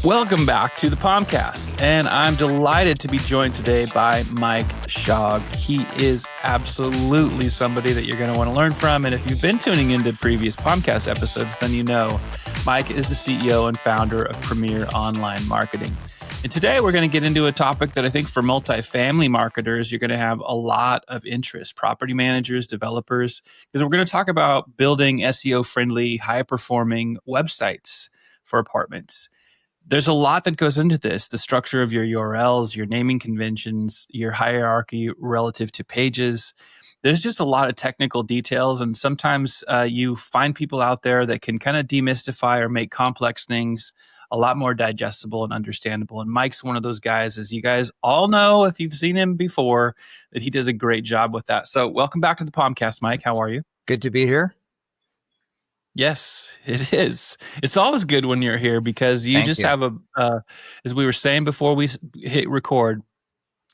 Welcome back to the POMCAST, and I'm delighted to be joined today by Mike Shog. He is absolutely somebody that you're going to want to learn from, and if you've been tuning into previous POMCAST episodes, then you know Mike is the CEO and founder of Premier Online Marketing. And today we're going to get into a topic that I think for multifamily marketers, you're going to have a lot of interest, property managers, developers, because we're going to talk about building SEO-friendly, high-performing websites for apartments. There's a lot that goes into this, the structure of your URLs, your naming conventions, your hierarchy relative to pages. There's just a lot of technical details, and sometimes you find people out there that can kind of demystify or make complex things a lot more digestible and understandable. And Mike's one of those guys, as you guys all know, if you've seen him before, that he does a great job with that. So welcome back to the POMCAST, Mike. How are you? Good to be here. Yes, it is. It's always good when you're here because you have as we were saying before we hit record,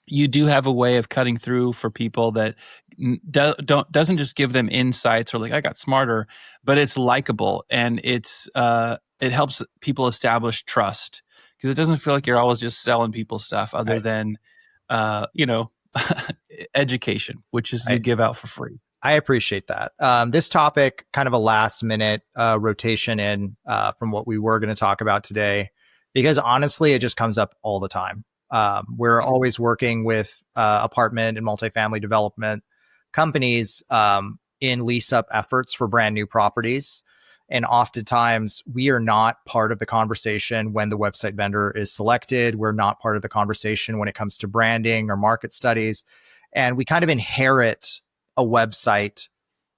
you do have a way of cutting through for people that doesn't just give them insights or like, I got smarter, but it's likable and it helps people establish trust because it doesn't feel like you're always just selling people stuff other than, education, which is you give out for free. I appreciate that. This topic, kind of a last minute rotation in from what we were going to talk about today, because honestly, it just comes up all the time. We're always working with apartment and multifamily development companies in lease-up efforts for brand new properties. And oftentimes, we are not part of the conversation when the website vendor is selected. We're not part of the conversation when it comes to branding or market studies. And we kind of inherit a website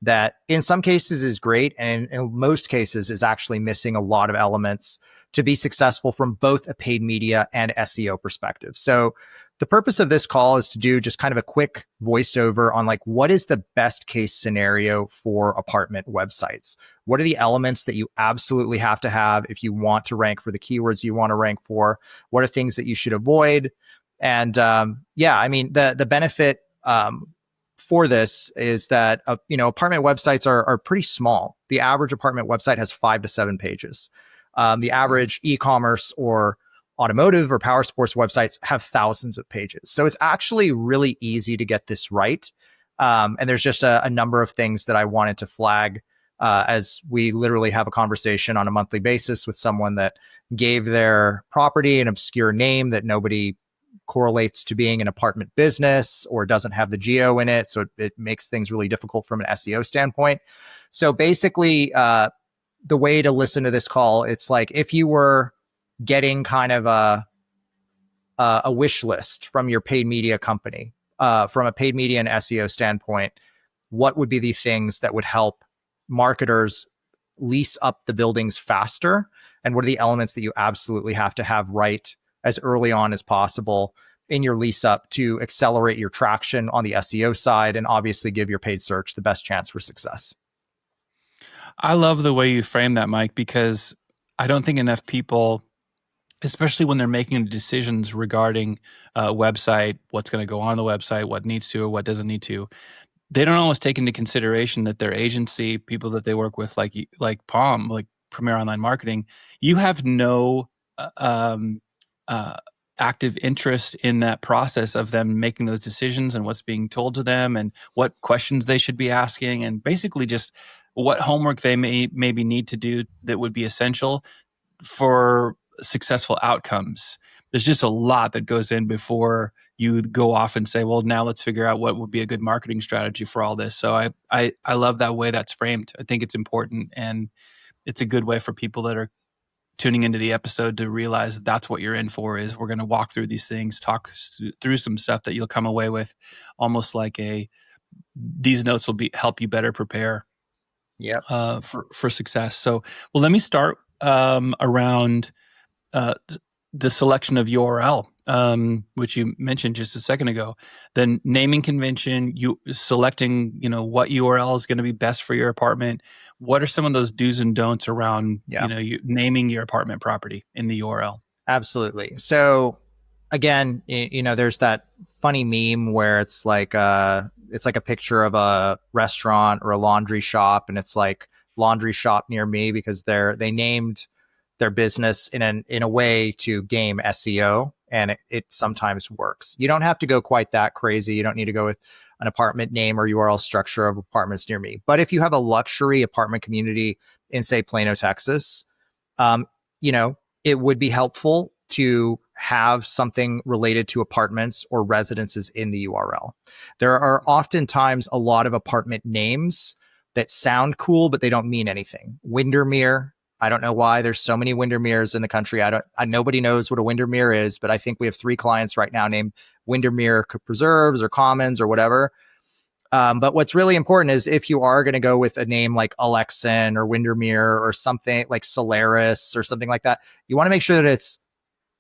that in some cases is great and in most cases is actually missing a lot of elements to be successful from both a paid media and SEO perspective. So the purpose of this call is to do just kind of a quick voiceover on like, what is the best case scenario for apartment websites? What are the elements that you absolutely have to have if you want to rank for the keywords you want to rank for? What are things that you should avoid? And the benefit for this is that apartment websites are pretty small. The average apartment website has 5 to 7 pages. The average e-commerce or automotive or power sports websites have thousands of pages. So it's actually really easy to get this right. And there's just a number of things that I wanted to flag as we literally have a conversation on a monthly basis with someone that gave their property an obscure name that nobody correlates to being an apartment business or doesn't have the geo in it. So it makes things really difficult from an SEO standpoint. So basically, the way to listen to this call, it's like if you were getting kind of a wish list from your paid media company, from a paid media and SEO standpoint, what would be the things that would help marketers lease up the buildings faster? And what are the elements that you absolutely have to have right as early on as possible in your lease up to accelerate your traction on the SEO side and obviously give your paid search the best chance for success? I love the way you frame that, Mike, because I don't think enough people, especially when they're making decisions regarding a website, what's going to go on the website, what needs to or what doesn't need to, they don't always take into consideration that their agency, people that they work with, like POM, like Premier Online Marketing, you have no active interest in that process of them making those decisions and what's being told to them and what questions they should be asking and basically just what homework they maybe need to do that would be essential for successful outcomes. There's just a lot that goes in before you go off and say, well, now let's figure out what would be a good marketing strategy for all this. So I love that way that's framed. I think it's important and it's a good way for people that are tuning into the episode to realize that's what you're in for. Is we're going to walk through these things, talk through some stuff that you'll come away with almost like these notes will help you better prepare for success. So, well, let me start around the selection of URL, which you mentioned just a second ago. Then naming convention, you selecting, what URL is going to be best for your apartment. What are some of those do's and don'ts around, you naming your apartment property in the URL? Absolutely. So again, there's that funny meme where it's like a picture of a restaurant or a laundry shop, and it's like laundry shop near me because they named their business in a way to game SEO, and it sometimes works. You don't have to go quite that crazy. You don't need to go with an apartment name or URL structure of apartments near me. But if you have a luxury apartment community in, say, Plano, Texas, um, you know, it would be helpful to have something related to apartments or residences in the URL. There are oftentimes a lot of apartment names that sound cool, but they don't mean anything. Windermere. I don't know why there's so many Windermeres in the country. Nobody knows what a Windermere is, but I think we have 3 clients right now named Windermere Preserves or Commons or whatever. But what's really important is if you are going to go with a name like Alexan or Windermere or something like Solaris or something like that, you want to make sure that it's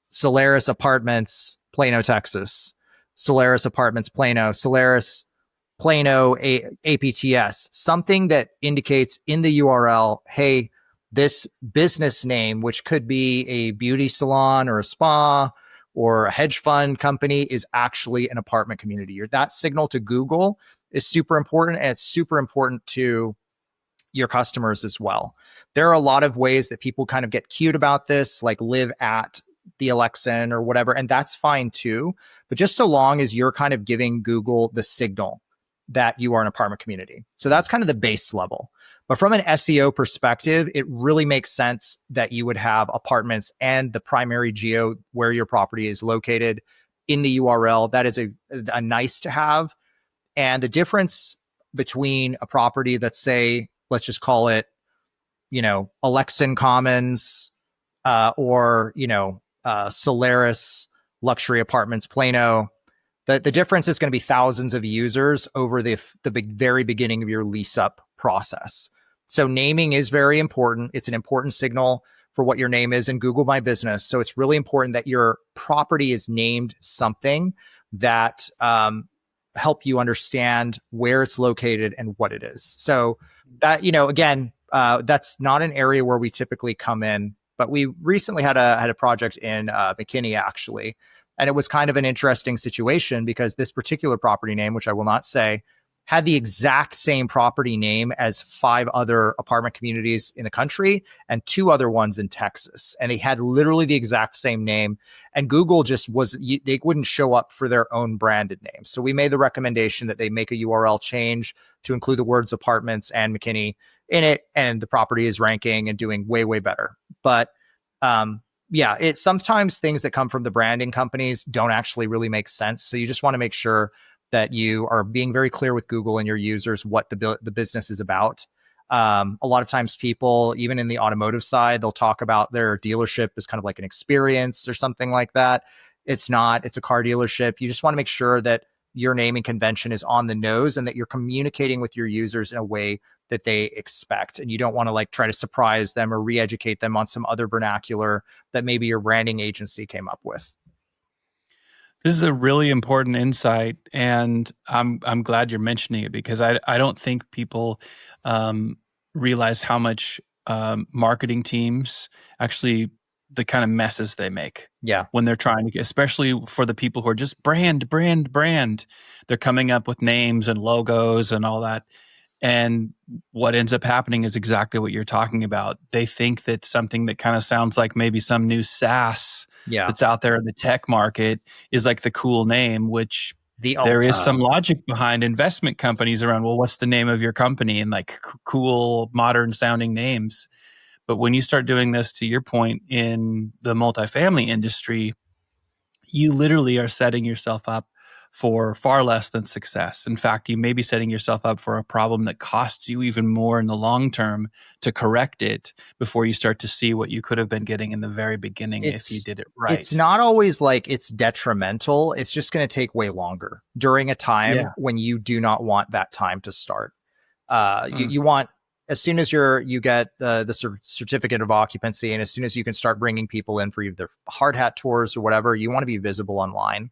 Solaris Apartments, Plano, Texas, Solaris Apartments, Plano, Solaris, Plano, APTS, something that indicates in the URL, hey, this business name, which could be a beauty salon or a spa or a hedge fund company, is actually an apartment community. That signal to Google is super important, and it's super important to your customers as well. There are a lot of ways that people kind of get cute about this, like live at the Alexan or whatever, and that's fine too. But just so long as you're kind of giving Google the signal that you are an apartment community. So that's kind of the base level. But from an SEO perspective, it really makes sense that you would have apartments and the primary geo where your property is located in the URL. That is a nice to have. And the difference between a property that's, say, let's just call it, Alexan Commons or, Solaris Luxury Apartments Plano, the difference is going to be thousands of users over the very beginning of your lease-up process. So naming is very important. It's an important signal for what your name is in Google My Business. So it's really important that your property is named something that help you understand where it's located and what it is. So that, again, that's not an area where we typically come in, but we recently had a project in McKinney, actually. And it was kind of an interesting situation because this particular property name, which I will not say, had the exact same property name as 5 other apartment communities in the country and 2 other ones in Texas. And they had literally the exact same name. And Google they wouldn't show up for their own branded name. So we made the recommendation that they make a URL change to include the words apartments and McKinney in it. And the property is ranking and doing way, way better. But yeah, it's sometimes things that come from the branding companies don't actually really make sense. So you just want to make sure that you are being very clear with Google and your users what the business is about. A lot of times people, even in the automotive side, they'll talk about their dealership as kind of like an experience or something like that. It's not. It's a car dealership. You just want to make sure that your naming convention is on the nose and that you're communicating with your users in a way that they expect. And you don't want to try to surprise them or re-educate them on some other vernacular that maybe your branding agency came up with. This is a really important insight, and I'm glad you're mentioning it because I don't think people realize how much marketing teams actually the kind of messes they make. Yeah. When they're trying to, especially for the people who are just brand, they're coming up with names and logos and all that. And what ends up happening is exactly what you're talking about. They think that something that kind of sounds like maybe some new SaaS that's out there in the tech market is like the cool name, which there is some logic behind investment companies around, well, what's the name of your company? And cool, modern sounding names. But when you start doing this, to your point, in the multifamily industry, you literally are setting yourself up for far less than success. In fact, you may be setting yourself up for a problem that costs you even more in the long term to correct it before you start to see what you could have been getting in the very beginning if you did it right. It's not always like it's detrimental. It's just going to take way longer during a time when you do not want that time to start. You want, as soon as you get the certificate of occupancy, and as soon as you can start bringing people in for either hard hat tours or whatever, you want to be visible online.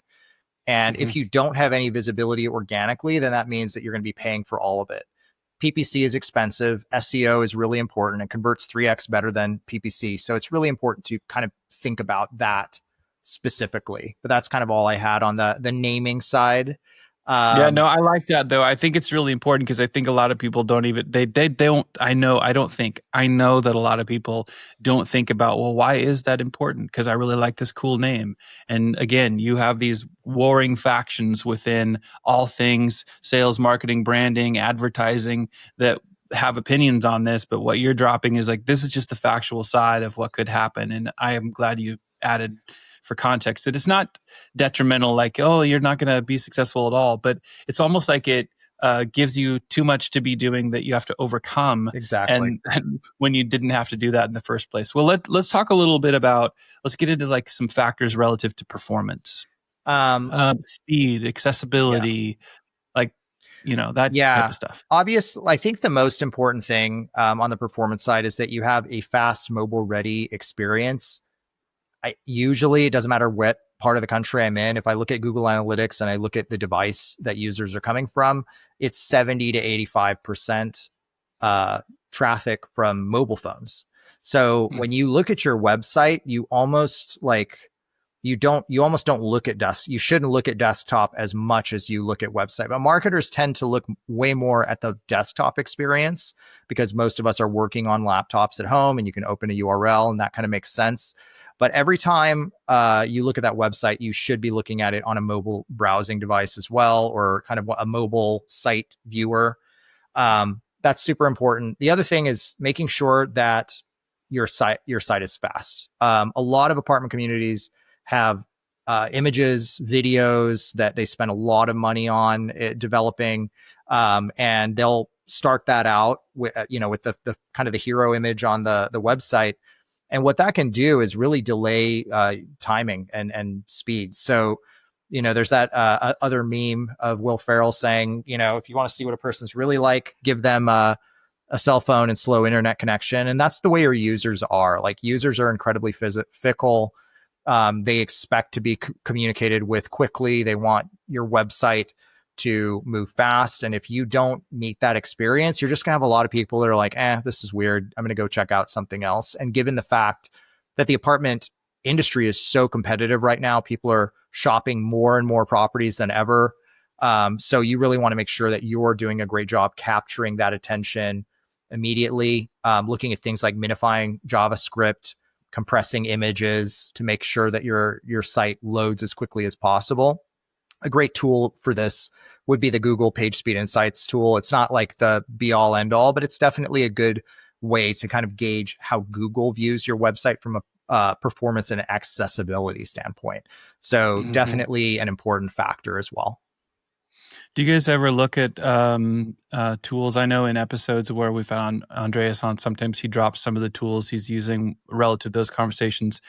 And if you don't have any visibility organically, then that means that you're going to be paying for all of it. PPC is expensive. SEO is really important and converts 3x better than PPC. So it's really important to kind of think about that specifically. But that's kind of all I had on the naming side. Yeah, no, Um, I like that though. I think it's really important because I think a lot of people don't even they don't I don't think I know that a lot of people don't think about, well, why is that important? Because I really like this cool name. And again, you have these warring factions within all things sales, marketing, branding, advertising that have opinions on this, but what you're dropping is like this is just the factual side of what could happen. And I am glad you added for context that it's not detrimental, like, oh, you're not going to be successful at all. But it's almost like it gives you too much to be doing that you have to overcome. exactly. And when you didn't have to do that in the first place. Well, let's talk a little bit about, let's get into like some factors relative to performance, Um, speed, yeah. accessibility, like, that type Yeah. of stuff. Obviously, I think the most important thing on the performance side is that you have a fast mobile ready experience. Usually, it doesn't matter what part of the country I'm in. If I look at Google Analytics and I look at the device that users are coming from, it's 70 to 85% traffic from mobile phones. So Mm. when you look at your website, you almost don't look at you shouldn't look at desktop as much as you look at website, but marketers tend to look way more at the desktop experience because most of us are working on laptops at home and you can open a URL and that kind of makes sense. But every time you look at that website, you should be looking at it on a mobile browsing device as well, or kind of a mobile site viewer. That's super important. The other thing is making sure that your site is fast. A lot of apartment communities have images, videos that they spend a lot of money on developing, and they'll start that out with with the kind of the hero image on the website. And what that can do is really delay timing and speed. So there's that other meme of Will Ferrell saying, if you want to see what a person's really like, give them a cell phone and slow internet connection. And that's the way your users are. Like, users are incredibly fickle. They expect to be communicated with quickly. They want your website to move fast. And if you don't meet that experience, you're just going to have a lot of people that are like, this is weird. I'm going to go check out something else. And given the fact that the apartment industry is so competitive right now, people are shopping more and more properties than ever. So you really want to make sure that you're doing a great job capturing that attention immediately, looking at things like minifying JavaScript, compressing images to make sure that your site loads as quickly as possible. A great tool for this would be the Google Page Speed Insights tool. It's not like the be all end all, but it's definitely a good way to kind of gauge how Google views your website from a performance and accessibility standpoint. So Mhm. definitely an important factor as well. Do you guys ever look at tools? I know in episodes where we found Andreas on, sometimes he drops some of the tools he's using relative to those conversations.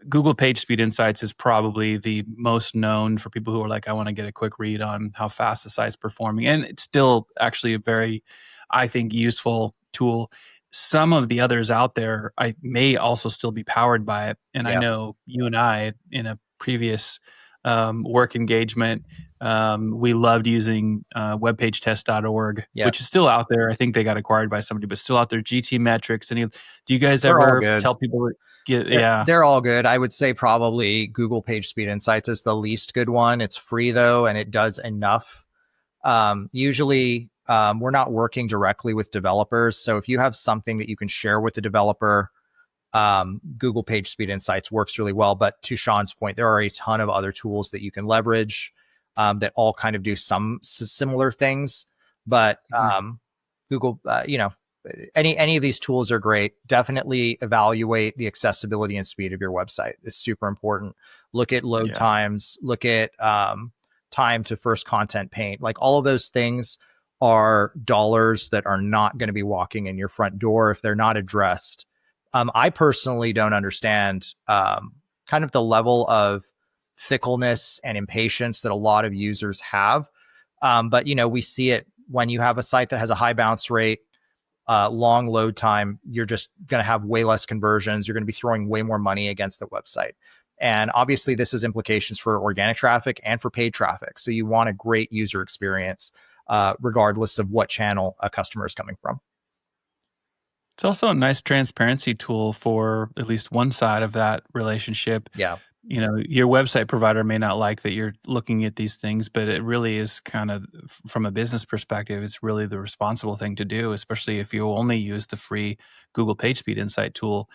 Google Page Speed Insights is probably the most known for people who are like, I want to get a quick read on how fast the site's performing. And it's still actually a very, I think, useful tool. Some of the others out there, I may also still be powered by it. And I Yeah. know you and I, in a previous work engagement, we loved using webpagetest.org, Yeah. which is still out there. I think they got acquired by somebody, but still out there. GT metrics. Do you guys They're all ever good. tell people, They're, yeah. they're all good. I would say probably Google Page Speed Insights is the least good one. It's free though, and it does enough. Usually, we're not working directly with developers. So if you have something that you can share with the developer, Google Page Speed Insights works really well. But to Sean's point, there are a ton of other tools that you can leverage that all kind of do some similar things. But Mhm. Google, any of these tools are great. Definitely evaluate the accessibility and speed of your website. It's super important. Look at load Yeah. times. Look at time to first content paint. Like, all of those things are dollars that are not going to be walking in your front door if they're not addressed. I personally don't understand kind of the level of fickleness and impatience that a lot of users have. But we see it when you have a site that has a high bounce rate, long load time. You're just going to have way less conversions. You're going to be throwing way more money against the website. And obviously, this has implications for organic traffic and for paid traffic. So you want a great user experience, regardless of what channel a customer is coming from. It's also a nice transparency tool for at least one side of that relationship. Yeah. You know, your website provider may not like that you're looking at these things, but it really is kind of, from a business perspective, it's really the responsible thing to do, especially if you only use the free Google PageSpeed Insight tool.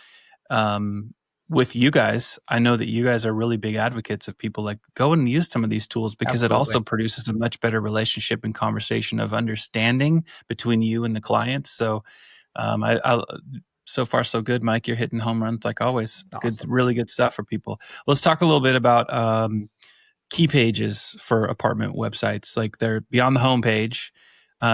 With you guys, I know that you guys are really big advocates of people like go and use some of these tools because it Absolutely. also produces a much better relationship and conversation of understanding between you and the clients. So, so far so good, Mike. You're hitting home runs like always. Good, Awesome. really good stuff for people. Let's talk a little bit about key pages for apartment websites. Like they're beyond the homepage.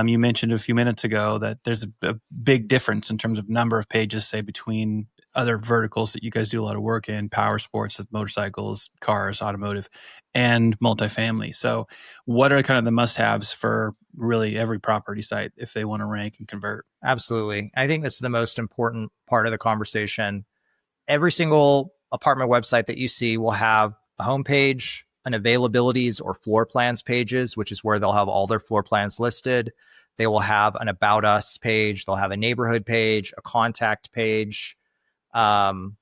You mentioned a few minutes ago that there's a big difference in terms of number of pages, say, between other verticals that you guys do a lot of work in, power sports, motorcycles, cars, automotive, and multifamily. So what are kind of the must-haves for really every property site if they want to rank and convert? Absolutely. I think this is the most important part of the conversation. Every single apartment website that you see will have a homepage, an availabilities or floor plans pages, which is where they'll have all their floor plans listed. They will have an about us page. They'll have a neighborhood page, a contact page. Um,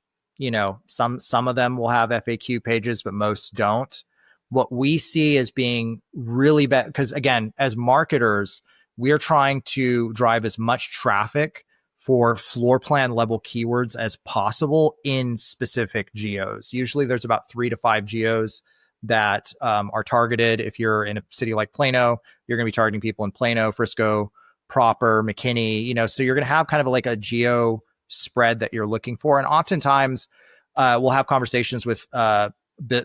some of them will have FAQ pages, but most don't. What we see as being really bad, because again, as marketers, we're trying to drive as much traffic for floor plan level keywords as possible in specific geos. Usually there's about 3 to 5 geos that are targeted. If you're in a city like Plano, you're going to be targeting people in Plano, Frisco, proper, McKinney, so you're going to have kind of like a geo spread that you're looking for. And oftentimes we'll have conversations with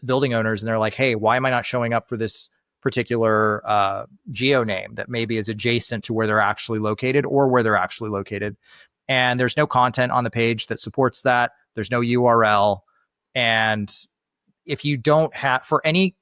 building owners and they're like, hey, why am I not showing up for this particular geo name that maybe is adjacent to where they're actually located or where they're actually located? And there's no content on the page that supports that. There's no URL. And if you don't have, for any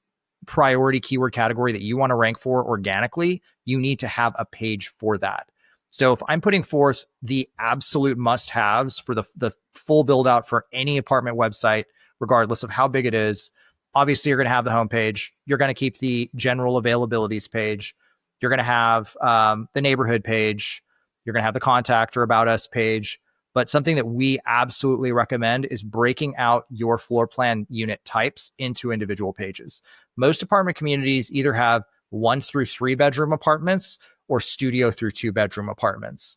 priority keyword category that you want to rank for organically, you need to have a page for that. So if I'm putting forth the absolute must-haves for the full build out for any apartment website, regardless of how big it is, obviously you're going to have the homepage. You're going to keep the general availabilities page. You're going to have the neighborhood page. You're going to have the contact or about us page. But something that we absolutely recommend is breaking out your floor plan unit types into individual pages. Most apartment communities either have 1 through 3 bedroom apartments or studio through 2 bedroom apartments.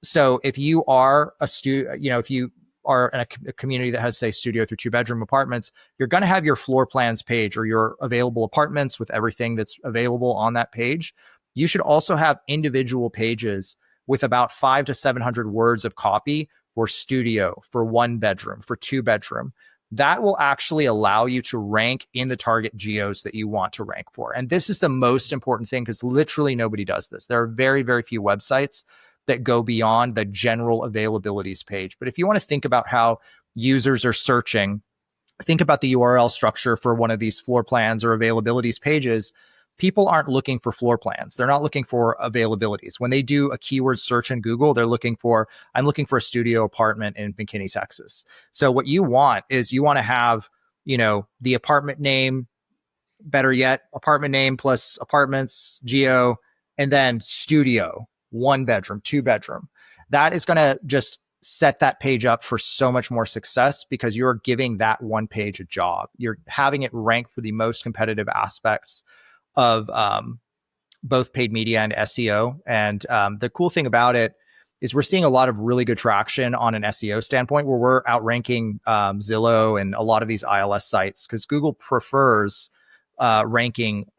So if you are if you are in a community that has, say, studio through 2 bedroom apartments, you're going to have your floor plans page or your available apartments with everything that's available on that page. You should also have individual pages with about 500 to 700 words of copy for studio, for 1 bedroom, for 2 bedroom. That will actually allow you to rank in the target geos that you want to rank for. And this is the most important thing because literally nobody does this. There are very, very few websites that go beyond the general availabilities page. But if you want to think about how users are searching, think about the URL structure for one of these floor plans or availabilities pages. People aren't looking for floor plans. They're not looking for availabilities. When they do a keyword search in Google, I'm looking for a studio apartment in McKinney, Texas. So what you want is you want to have, the apartment name, better yet, apartment name plus apartments, geo, and then studio, 1 bedroom, 2 bedroom. That is going to just set that page up for so much more success because you're giving that one page a job. You're having it rank for the most competitive aspects of both paid media and SEO. And the cool thing about it is we're seeing a lot of really good traction on an SEO standpoint where we're outranking Zillow and a lot of these ILS sites because Google prefers ranking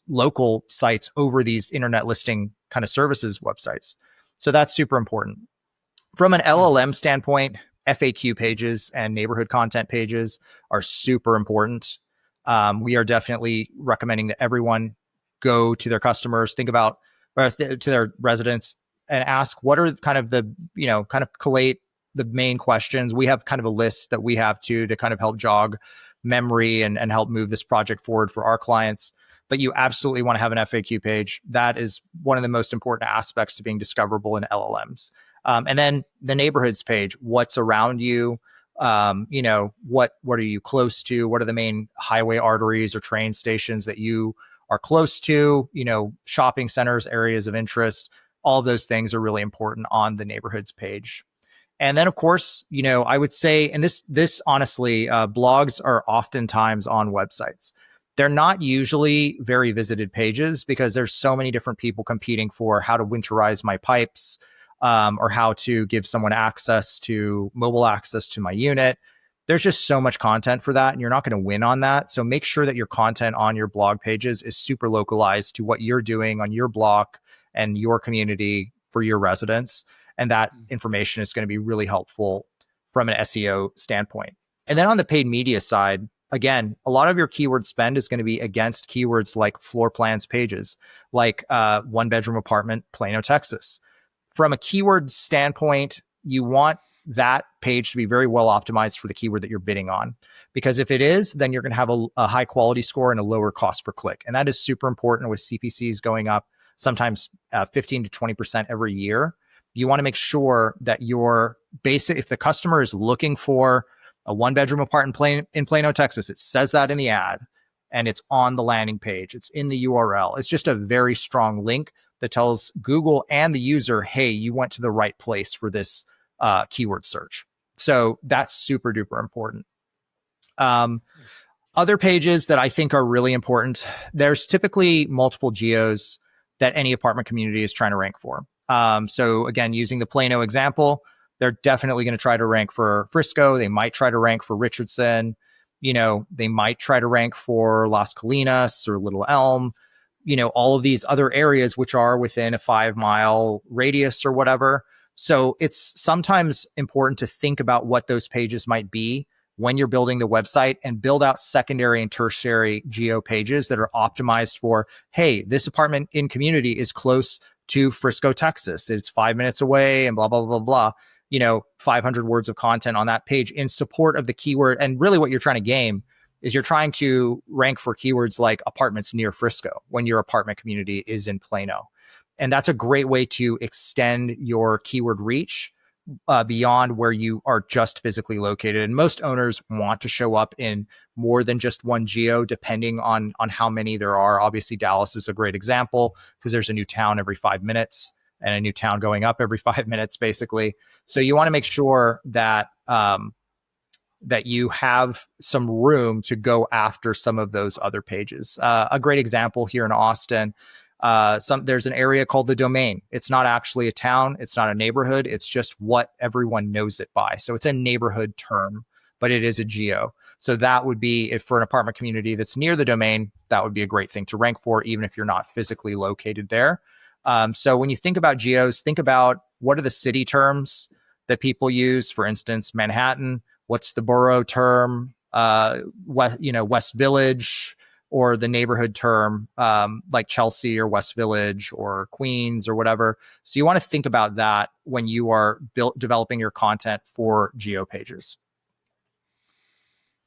local sites over these internet listing kind of services websites. So that's super important. From an LLM standpoint, FAQ pages and neighborhood content pages are super important. We are definitely recommending that everyone go to their customers, think about to their residents and ask what are kind of collate the main questions. We have kind of a list that we have to kind of help jog memory and help move this project forward for our clients. But you absolutely want to have an FAQ page. That is one of the most important aspects to being discoverable in LLMs. And then the neighborhoods page, what's around you, what are you close to? What are the main highway arteries or train stations that you are close to? Shopping centers, areas of interest, all of those things are really important on the neighborhoods page. And then, of course, I would say, and this honestly, blogs are oftentimes on websites. They're not usually very visited pages because there's so many different people competing for how to winterize my pipes, or how to give someone mobile access to my unit. There's just so much content for that, and you're not going to win on that. So make sure that your content on your blog pages is super localized to what you're doing on your block and your community for your residents. And that information is going to be really helpful from an SEO standpoint. And then on the paid media side, again, a lot of your keyword spend is going to be against keywords like floor plans pages, like one bedroom apartment, Plano, Texas. From a keyword standpoint, you want that page to be very well optimized for the keyword that you're bidding on. Because if it is, then you're going to have a high quality score and a lower cost per click. And that is super important with CPCs going up sometimes 15 to 20% every year. You want to make sure that your basic, if the customer is looking for a one bedroom apartment in Plano, Texas, it says that in the ad and it's on the landing page. It's in the URL. It's just a very strong link that tells Google and the user, hey, you went to the right place for this keyword search. So that's super duper important. Other pages that I think are really important, there's typically multiple geos that any apartment community is trying to rank for. So again, using the Plano example, they're definitely going to try to rank for Frisco. They might try to rank for Richardson. They might try to rank for Las Colinas or Little Elm, all of these other areas which are within a 5-mile radius or whatever. So it's sometimes important to think about what those pages might be when you're building the website and build out secondary and tertiary geo pages that are optimized for, hey, this apartment in community is close to Frisco, Texas. It's 5 minutes away and blah, blah, blah, blah. 500 words of content on that page in support of the keyword. And really what you're trying to game is you're trying to rank for keywords like apartments near Frisco when your apartment community is in Plano. And that's a great way to extend your keyword reach beyond where you are just physically located. And most owners want to show up in more than just one geo, depending on how many there are. Obviously, Dallas is a great example because there's a new town every 5 minutes and a new town going up every 5 minutes, basically. So you want to make sure that that you have some room to go after some of those other pages. A great example here in Austin, there's an area called the Domain. It's not actually a town. It's not a neighborhood. It's just what everyone knows it by. So it's a neighborhood term, but it is a geo. So that would be, if for an apartment community that's near the Domain, that would be a great thing to rank for, even if you're not physically located there. So when you think about geos, think about what are the city terms that people use. For instance, Manhattan. What's the borough term? West Village, or the neighborhood term, like Chelsea or West Village or Queens or whatever. So you want to think about that when you are developing your content for geo pages.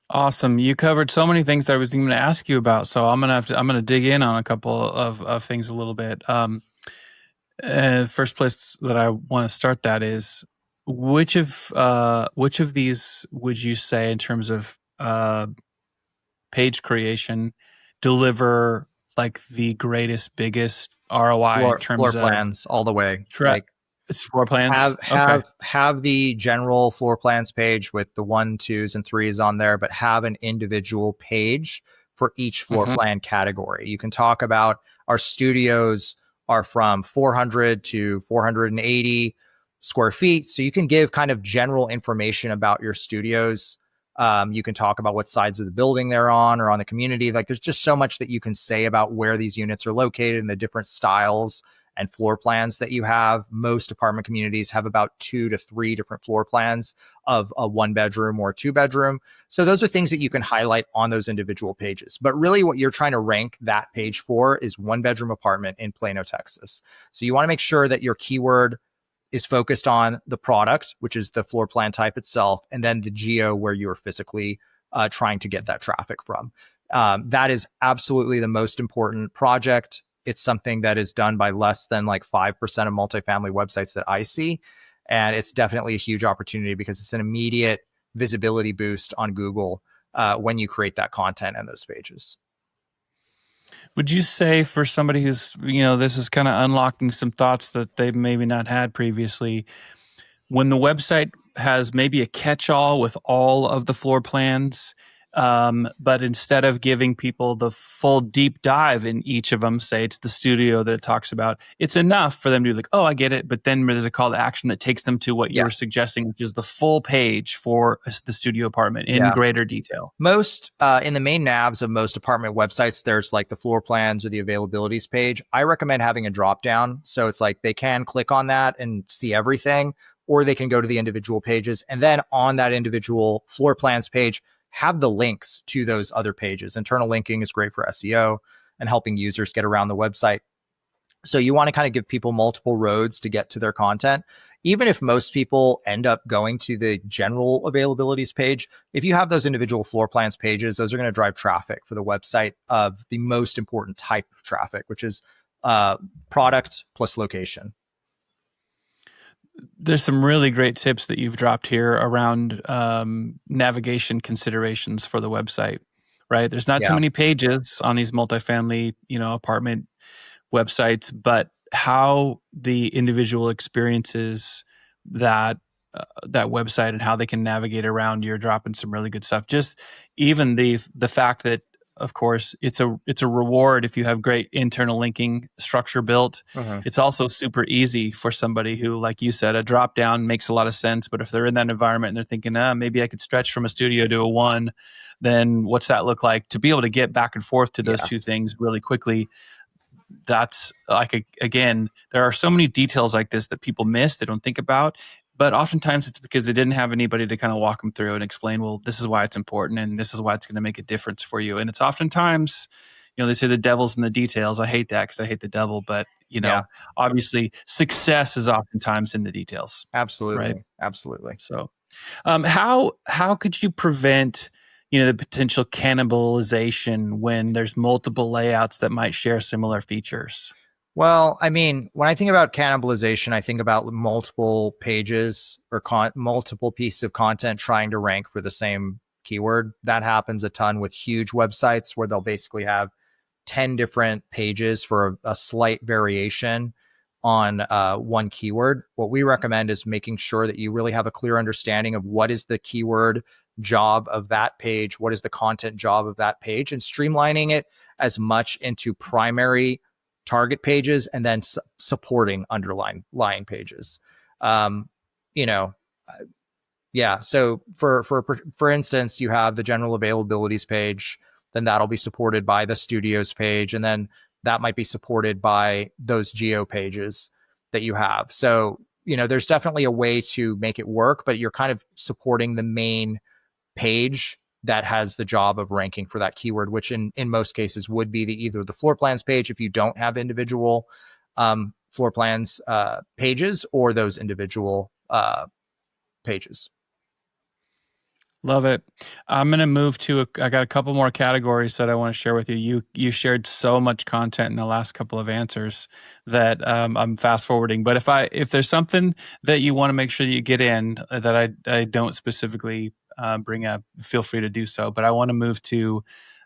Awesome. You covered so many things that I was going to ask you about. So I'm going to dig in on a couple of things a little bit. First place that I want to start that is, which of these would you say, in terms of page creation, deliver like the greatest, biggest ROI in terms floor plans all the way? It's floor plans. Have the general floor plans page with the 1, 2s, and 3s on there, but have an individual page for each floor plan category. You can talk about our studios are from 400 to 480 square feet. So you can give kind of general information about your studios. You can talk about what sides of the building they're on or on the community. Like, there's just so much that you can say about where these units are located and the different styles and floor plans that you have. Most apartment communities have about 2 to 3 different floor plans of a 1-bedroom or a 2-bedroom. So those are things that you can highlight on those individual pages. But really what you're trying to rank that page for is 1-bedroom apartment in Plano, Texas. So you want to make sure that your keyword is focused on the product, which is the floor plan type itself, and then the geo where you're physically trying to get that traffic from. That is absolutely the most important project. It's something that is done by less than like 5% of multifamily websites that I see. And it's definitely a huge opportunity because it's an immediate visibility boost on Google when you create that content and those pages. Would you say, for somebody who's, this is kind of unlocking some thoughts that they've maybe not had previously, when the website has maybe a catch-all with all of the floor plans, but instead of giving people the full deep dive in each of them, say it's the studio that it talks about, it's enough for them to be like, oh, I get it. But then there's a call to action that takes them to what you Yeah. were suggesting, which is the full page for the studio apartment in Yeah. greater detail. Most in the main navs of most apartment websites, there's like the floor plans or the availabilities page. I recommend having a drop down. So it's like they can click on that and see everything, or they can go to the individual pages. And then on that individual floor plans page, have the links to those other pages. Internal linking is great for SEO and helping users get around the website. So you want to kind of give people multiple roads to get to their content. Even if most people end up going to the general availabilities page, if you have those individual floor plans pages, those are going to drive traffic for the website of the most important type of traffic, which is product plus location. There's some really great tips that you've dropped here around navigation considerations for the website, right? There's not too Yeah. many pages on these multifamily, apartment websites, but how the individual experiences that that website and how they can navigate around. You're dropping some really good stuff. Just even the fact that, of course, it's a reward if you have great internal linking structure built. Mhm. It's also super easy for somebody who, like you said, a drop down makes a lot of sense. But if they're in that environment and they're thinking, maybe I could stretch from a studio to a one, then what's that look like? To be able to get back and forth to those Yeah. two things really quickly, that's like, again, there are so many details like this that people miss, they don't think about. But oftentimes it's because they didn't have anybody to kind of walk them through and explain, well, this is why it's important and this is why it's going to make a difference for you. And it's oftentimes, they say the devil's in the details. I hate that because I hate the devil. But, Yeah. obviously success is oftentimes in the details, right? Absolutely. Absolutely. So how could you prevent the potential cannibalization when there's multiple layouts that might share similar features? Well, I mean, when I think about cannibalization, I think about multiple pages or multiple pieces of content trying to rank for the same keyword. That happens a ton with huge websites where they'll basically have 10 different pages for a slight variation on one keyword. What we recommend is making sure that you really have a clear understanding of what is the keyword job of that page, what is the content job of that page, and streamlining it as much into primary target pages and then supporting underlying pages. Um, you know, yeah. So for instance, you have the general availabilities page, then that'll be supported by the studios page, and then that might be supported by those geo pages that you have. So there's definitely a way to make it work, but you're kind of supporting the main page that has the job of ranking for that keyword, which in most cases would be either the floor plans page if you don't have individual floor plans pages, or those individual pages. Love it. I'm going to move to I got a couple more categories that I want to share with you. You shared so much content in the last couple of answers that I'm fast forwarding. But if there's something that you want to make sure that you get in that I don't specifically bring up, feel free to do so. But I want to move to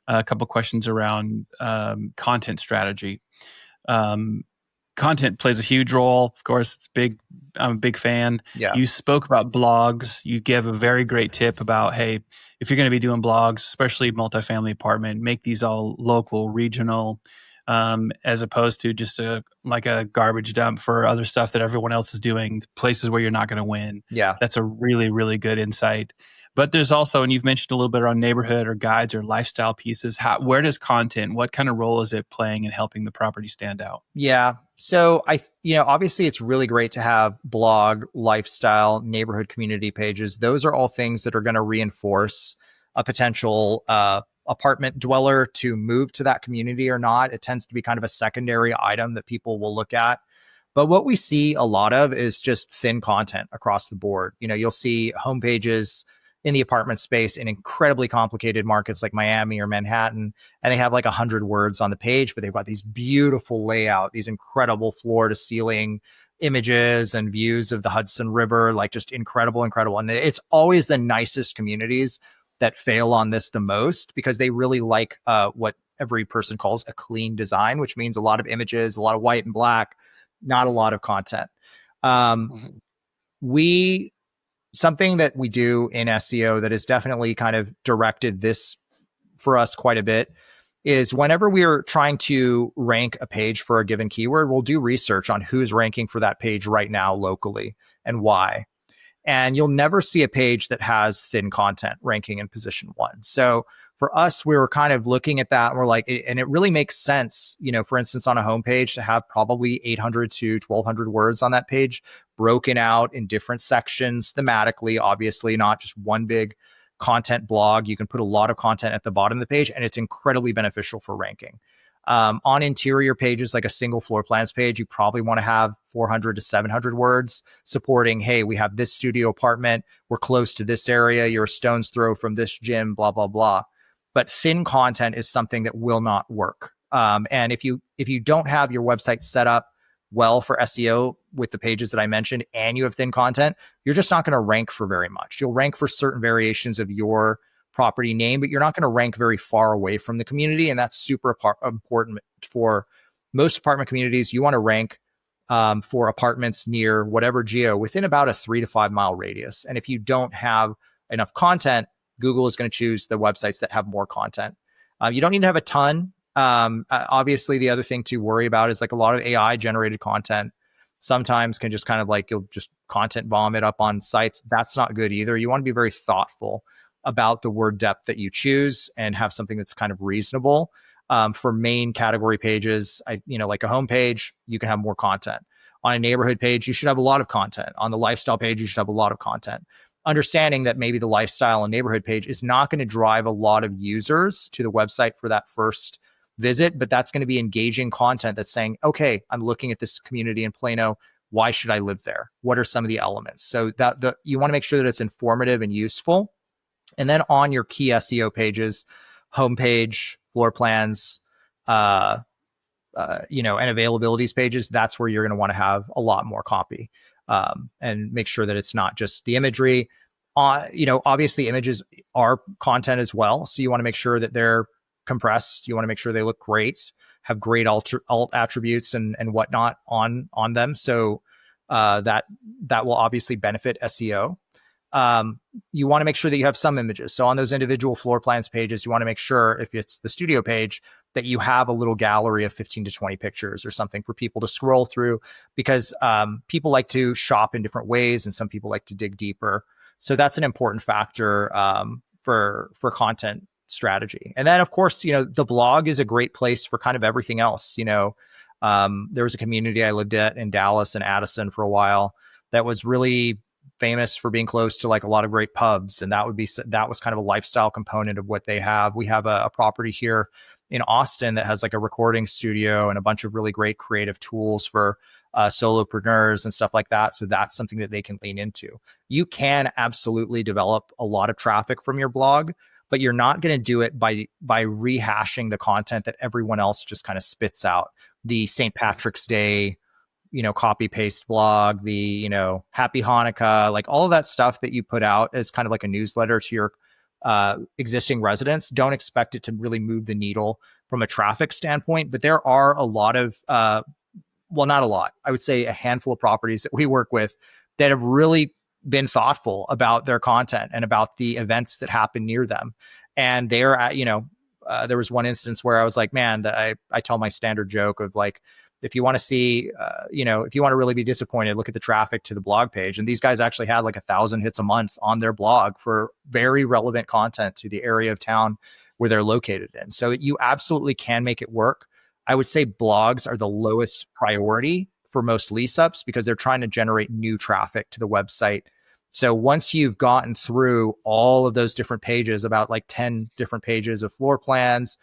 a couple questions around content strategy. Um, Content plays a huge role. Of course, it's big. I'm a big fan. Yeah. You spoke about blogs. You give a very great tip about, hey, if you're going to be doing blogs, especially multifamily apartment, make these all local, regional, as opposed to just like a garbage dump for other stuff that everyone else is doing, places where you're not going to win. Yeah. That's a really, really good insight. But there's also, and you've mentioned a little bit around neighborhood or guides or lifestyle pieces. Where does content, what kind of role is it playing in helping the property stand out? Yeah. So obviously it's really great to have blog, lifestyle, neighborhood community pages. Those are all things that are going to reinforce a potential apartment dweller to move to that community or not. It tends to be kind of a secondary item that people will look at. But what we see a lot of is just thin content across the board. You'll see homepages in the apartment space in incredibly complicated markets like Miami or Manhattan, and they have like 100 words on the page, but they've got these beautiful layout, these incredible floor to ceiling images and views of the Hudson River, like just incredible. And it's always the nicest communities that fail on this the most, because they really like what every person calls a clean design, which means a lot of images, a lot of white and black, not a lot of content. Mhm. We something that we do in SEO that has definitely kind of directed this for us quite a bit is whenever we're trying to rank a page for a given keyword, we'll do research on who's ranking for that page right now locally and why. And you'll never see a page that has thin content ranking in position one. So for us, we were kind of looking at that and we're like, and it really makes sense, for instance, on a homepage to have probably 800 to 1200 words on that page broken out in different sections thematically, obviously, not just one big content blog. You can put a lot of content at the bottom of the page and it's incredibly beneficial for ranking. On interior pages, like a single floor plans page, you probably want to have 400 to 700 words supporting, hey, we have this studio apartment, we're close to this area, you're a stone's throw from this gym, blah, blah, blah. But thin content is something that will not work. And if you don't have your website set up well for SEO with the pages that I mentioned, and you have thin content, you're just not going to rank for very much. You'll rank for certain variations of your property name, but you're not going to rank very far away from the community. And that's super important for most apartment communities. You want to rank for apartments near whatever geo within about a 3 to 5 mile radius. And if you don't have enough content, Google is going to choose the websites that have more content. You don't need to have a ton. Obviously, the other thing to worry about is like a lot of AI generated content sometimes can just kind of like, you'll just content bomb it up on sites. That's not good either. You want to be very thoughtful about the word depth that you choose and have something that's kind of reasonable. For main category pages, like a home page, you can have more content. On a neighborhood page, you should have a lot of content. On the lifestyle page, you should have a lot of content. Understanding that maybe the lifestyle and neighborhood page is not going to drive a lot of users to the website for that first visit, but that's going to be engaging content that's saying, okay, I'm looking at this community in Plano. Why should I live there? What are some of the elements? So that you want to make sure that it's informative and useful. And then on your key SEO pages, homepage, floor plans, and availabilities pages, that's where you're going to want to have a lot more copy, and make sure that it's not just the imagery. Obviously images are content as well. So you want to make sure that they're compressed. You want to make sure they look great, have great alt attributes and whatnot on them. So that will obviously benefit SEO. You want to make sure that you have some images. So on those individual floor plans pages, you want to make sure if it's the studio page that you have a little gallery of 15 to 20 pictures or something for people to scroll through, because people like to shop in different ways and some people like to dig deeper. So that's an important factor for content strategy. And then of course, the blog is a great place for kind of everything else. There was a community I lived at in Dallas and Addison for a while that was really famous for being close to like a lot of great pubs. And that was kind of a lifestyle component of what they have. We have a property here in Austin that has like a recording studio and a bunch of really great creative tools for solopreneurs and stuff like that. So that's something that they can lean into. You can absolutely develop a lot of traffic from your blog, but you're not going to do it by rehashing the content that everyone else just kind of spits out. The St. Patrick's Day, copy paste blog, the, Happy Hanukkah, like all of that stuff that you put out as kind of like a newsletter to your existing residents. Don't expect it to really move the needle from a traffic standpoint, but there are a lot of, not a lot, I would say a handful of properties that we work with that have really been thoughtful about their content and about the events that happen near them. And they're at, there was one instance where I was like, man, I tell my standard joke of like, if you want to see, if you want to really be disappointed, look at the traffic to the blog page. And these guys actually had like 1,000 hits a month on their blog for very relevant content to the area of town where they're located in. So you absolutely can make it work. I would say blogs are the lowest priority for most lease-ups because they're trying to generate new traffic to the website. So once you've gotten through all of those different pages, about like 10 different pages of floor plans,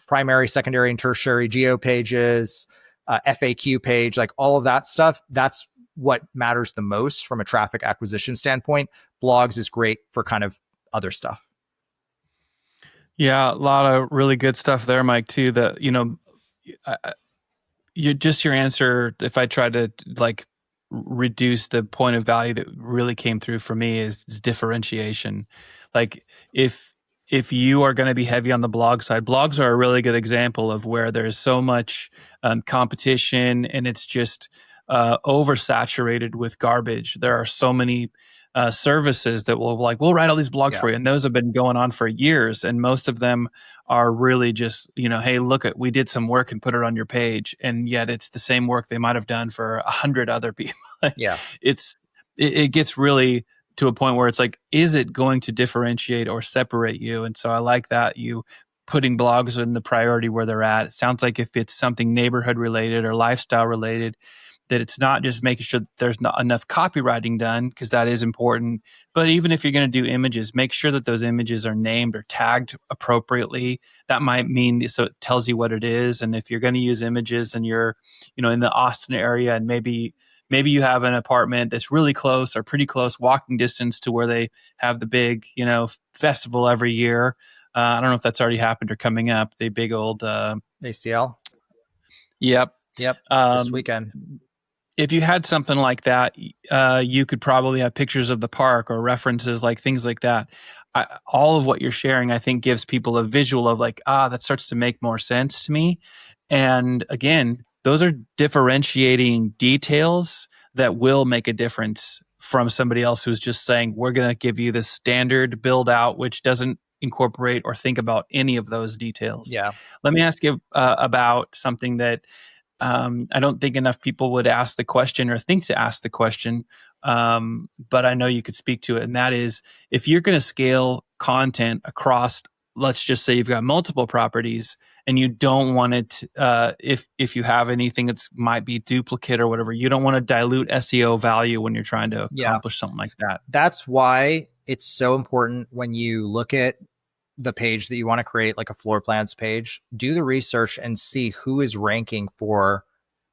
primary, secondary, and tertiary geo pages, FAQ page, like all of that stuff, that's what matters the most from a traffic acquisition standpoint. Blogs is great for kind of other stuff. Yeah, a lot of really good stuff there, Mike, too. That, your answer, if I try to like reduce the point of value that really came through for me is differentiation. Like if you are going to be heavy on the blog side, blogs are a really good example of where there's so much competition and it's just oversaturated with garbage. There are so many services that will like, we'll write all these blogs for you, and those have been going on for years, and most of them are really just, hey, look, we did some work and put it on your page, and yet it's the same work they might have done for 100 other people. Yeah. It gets really to a point where it's like, is it going to differentiate or separate you? And so I like that you putting blogs in the priority where they're at. It sounds like if it's something neighborhood related or lifestyle related, that it's not just making sure that there's not enough copywriting done, because that is important. But even if you're going to do images, make sure that those images are named or tagged appropriately. That might mean, so it tells you what it is. And if you're going to use images and you're, in the Austin area, and maybe you have an apartment that's really close or pretty close walking distance to where they have the big, festival every year. I don't know if that's already happened or coming up. The big old ACL. Yep. This weekend. If you had something like that, you could probably have pictures of the park or references, like things like that. All of what you're sharing, I think, gives people a visual of like, that starts to make more sense to me. And again, those are differentiating details that will make a difference from somebody else who's just saying, we're going to give you this standard build out, which doesn't incorporate or think about any of those details. Yeah. Let me ask you about something that I don't think enough people would ask the question or think to ask the question, but I know you could speak to it. And that is, if you're going to scale content across, let's just say you've got multiple properties and you don't want it, if you have anything that might be duplicate or whatever, you don't want to dilute SEO value when you're trying to accomplish something like that. That's why it's so important when you look at the page that you want to create, like a floor plans page, do the research and see who is ranking for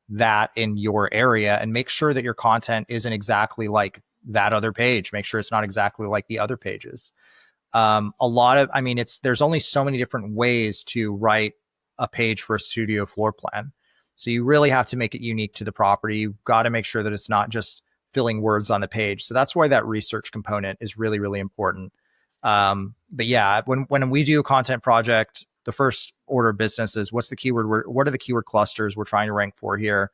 that in your area, and make sure that your content isn't exactly like that other page. Make sure it's not exactly like the other pages. There's only so many different ways to write a page for a studio floor plan. So you really have to make it unique to the property. You've got to make sure that it's not just filling words on the page. So that's why that research component is really, really important. But yeah, when we do a content project, the first order of business is what are the keyword clusters we're trying to rank for here?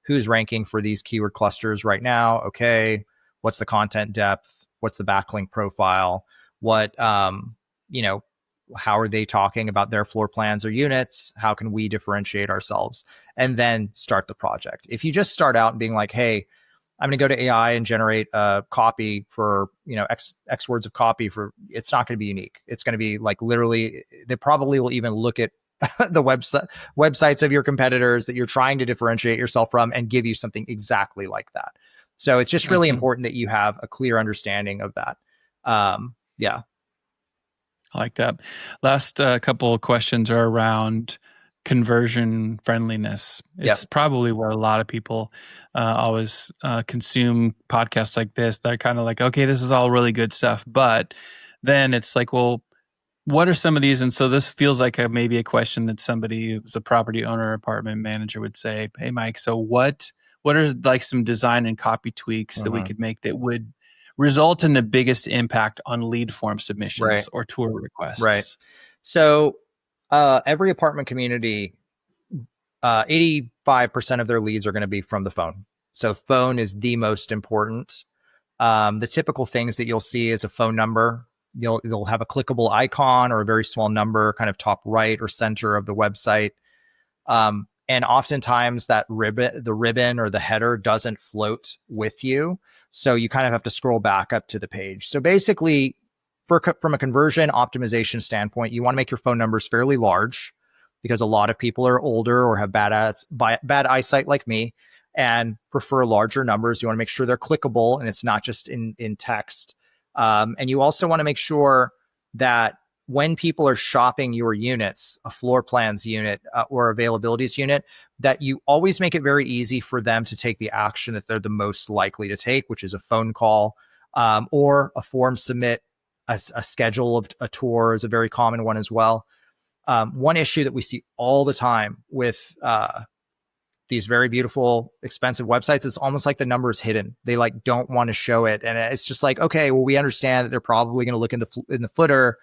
Who's ranking for these keyword clusters right now? Okay. What's the content depth? What's the backlink profile? What, how are they talking about their floor plans or units? How can we differentiate ourselves? And then start the project. If you just start out and being like, hey, I'm going to go to AI and generate a copy for, X words of copy for, it's not going to be unique. It's going to be like, literally, they probably will even look at the websites of your competitors that you're trying to differentiate yourself from and give you something exactly like that. So it's just really important that you have a clear understanding of that. Yeah. I like that. Last couple of questions are around conversion friendliness. It's probably where a lot of people always consume podcasts like this. They're kind of like, okay, this is all really good stuff. But then it's like, well, what are some of these? And so this feels like maybe a question that somebody who's a property owner or apartment manager would say, hey, Mike, so what are like some design and copy tweaks that we could make that would result in the biggest impact on lead form submissions or tour requests? Right. So every apartment community, 85% of their leads are going to be from the phone. So phone is the most important. The typical things that you'll see is a phone number. You'll have a clickable icon or a very small number, kind of top right or center of the website. And oftentimes that the ribbon or the header doesn't float with you. So you kind of have to scroll back up to the page. So basically, from a conversion optimization standpoint, you want to make your phone numbers fairly large, because a lot of people are older or have bad eyesight like me and prefer larger numbers. You want to make sure they're clickable and it's not just in text. And you also want to make sure that when people are shopping your units, a floor plans unit or availabilities unit, that you always make it very easy for them to take the action that they're the most likely to take, which is a phone call or a form submit. A schedule of a tour is a very common one as well. One issue that we see all the time with these very beautiful, expensive websites, it's almost like the number is hidden. They like don't want to show it. And it's just like, okay, well, we understand that they're probably going to look in the footer,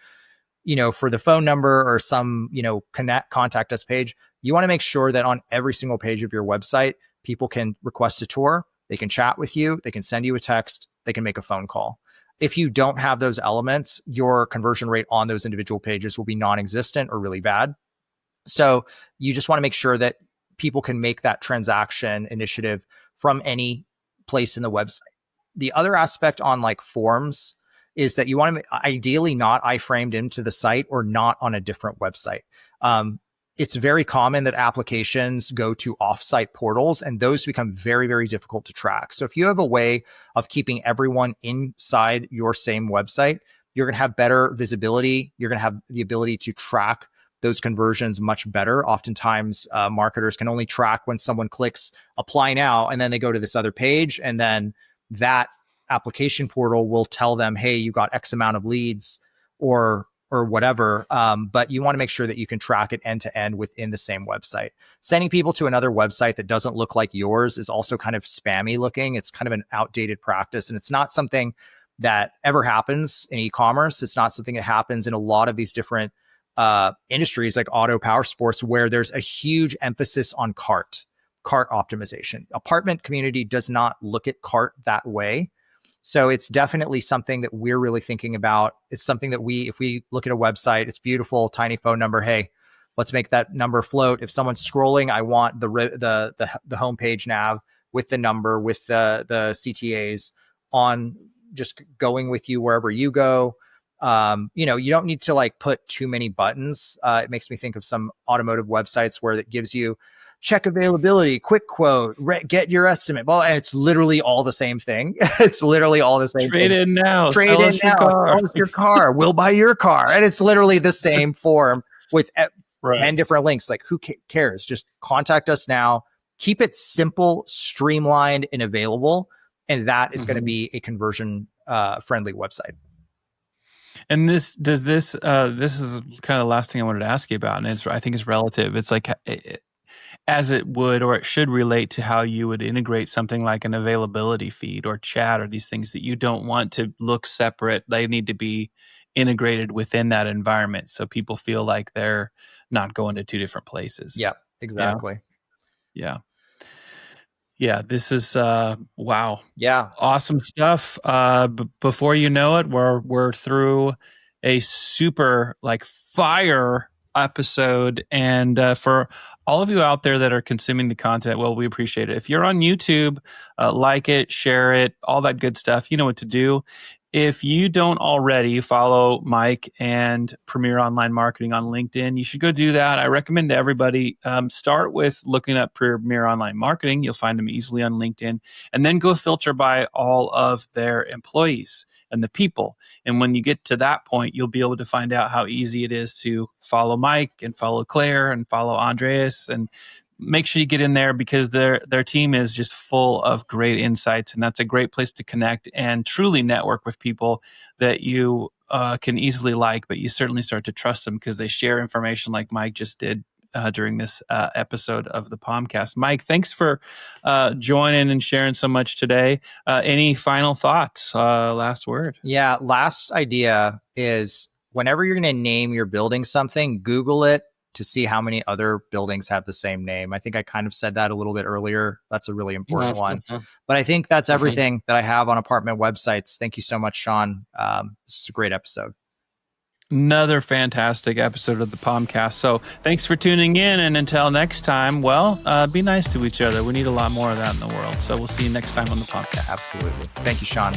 for the phone number or some, contact us page. You want to make sure that on every single page of your website, People can request a tour, they can chat with you, they can send you a text, they can make a phone call. If you don't have those elements, your conversion rate on those individual pages will be non-existent or really bad. So you just want to make sure that people can make that transaction initiative from any place in the website. The other aspect on like forms is that you want to ideally not iframed into the site or not on a different website. It's very common that applications go to offsite portals, and those become very, very difficult to track. So if you have a way of keeping everyone inside your same website, you're going to have better visibility. You're going to have the ability to track those conversions much better. Oftentimes, marketers can only track when someone clicks apply now, and then they go to this other page, and then that application portal will tell them, hey, you got X amount of leads or whatever. But you want to make sure that you can track it end to end within the same website. Sending people to another website that doesn't look like yours is also kind of spammy looking. It's kind of an outdated practice, and it's not something that ever happens in e-commerce. It's not something that happens in a lot of these different industries like auto, power sports, where there's a huge emphasis on cart optimization. Apartment community does not look at cart that way. So it's definitely something that we're really thinking about. It's something that if we look at a website, it's beautiful, tiny phone number. Hey, let's make that number float. If someone's scrolling, I want the homepage nav with the number, with the CTAs on, just going with you wherever you go. You don't need to like put too many buttons. It makes me think of some automotive websites where it gives you check availability, quick quote, get your estimate. Well, and it's literally all the same thing. It's literally all the same Trade thing. in now. Trade Sell in us your now. car. Sell us your car. We'll buy your car. And it's literally the same form with 10 different links. Like, who cares? Just contact us now. Keep it simple, streamlined, and available. And that is going to be a conversion friendly website. And this is kind of the last thing I wanted to ask you about. And I think it's relative. It's like, as it would, or it should relate to how you would integrate something like an availability feed or chat, or these things that you don't want to look separate. They need to be integrated within that environment, so people feel like they're not going to two different places. Yeah, exactly. Yeah. This is wow. Yeah, awesome stuff. Before you know it, we're through a super like fire episode, and for all of you out there that are consuming the content, well, we appreciate it. If you're on YouTube, like it, share it, all that good stuff. You know what to do. If you don't already follow Mike and Premier Online Marketing on LinkedIn, you should go do that. I recommend to everybody, start with looking up Premier Online Marketing. You'll find them easily on LinkedIn, and then go filter by all of their employees and the people. And when you get to that point, you'll be able to find out how easy it is to follow Mike and follow Claire and follow Andreas, and make sure you get in there, because their team is just full of great insights, and that's a great place to connect and truly network with people that you can easily like, but you certainly start to trust them because they share information like Mike just did during this episode of the POMCAST. Mike, thanks for joining and sharing so much today. Any final thoughts? Last word? Yeah, last idea is, whenever you're going to name your building something, Google it to see how many other buildings have the same name. I think I kind of said that a little bit earlier. That's a really important one. But I think that's everything that I have on apartment websites. Thank you so much, Sean. This is a great episode. Another fantastic episode of the POMCAST. So thanks for tuning in. And until next time, well, be nice to each other. We need a lot more of that in the world. So we'll see you next time on the POMCAST. Absolutely. Thank you, Sean.